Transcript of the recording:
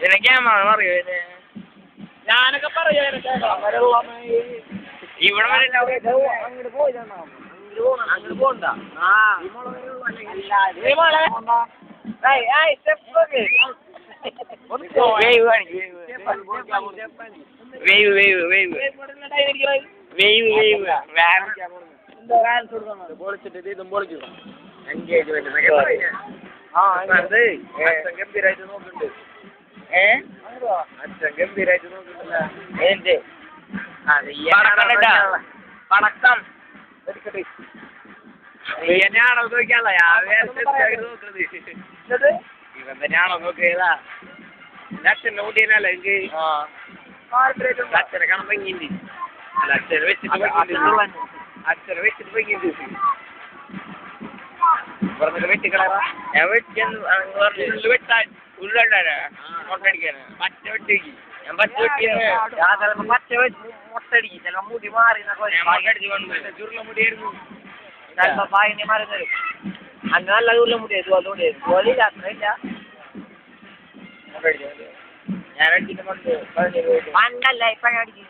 നിനക്കാമോ പറയൂ ഞാനൊക്കെ പറയാ ഇവിടെ വരെ അങ്ങോട്ട് പോയി അങ്ങോട്ട് പോണ്ട പൊളിച്ചിട്ട് ഇതും പൊളിച്ചു അച്ഛൻ ഗംഭീരായിട്ട് നോക്കുന്നുണ്ട് അച്ഛൻ ഗംഭീരായിട്ട് നോക്കുന്നുണ്ടല്ലേ പടക്കം തന്നെയാണോ നോക്കിയാണോ ഇവൻ തന്നെയാണോ നോക്കിയതാ അച്ഛൻ്റെ കുട്ടീനല്ല എനിക്ക് അച്ഛനെ കാണാൻ ഭംഗിയുണ്ട് അല്ല അച്ഛനെ വെച്ചിട്ട് ഭംഗിയുണ്ട് പറഞ്ഞിട്ട് വെട്ടിക്കളറാ ഞാൻ വെട്ടി വെട്ടാൻ ഉള്ളണ്ടാ മുട്ടടിക്കാന് പച്ച വെട്ടി ഞാൻ പച്ച വെട്ടിയാണ് ചിലപ്പോ പച്ച മുട്ടടിക്കും ചിലപ്പോ മുടി മാറി മുട്ടടിച്ച് കൊണ്ട് ചുരുളമുടിയായിരുന്നു ചിലപ്പോ പായനെ മാറി തരും അന്ന് നല്ല ചുരുളമുടിയായിരുന്നു അതുകൊണ്ടായിരുന്നു ജോലിയില്ല അത്രയില്ല ഞാൻ അടിച്ചിട്ട് പണ്ടല്ല ഇപ്പൊ അടിക്കുന്നു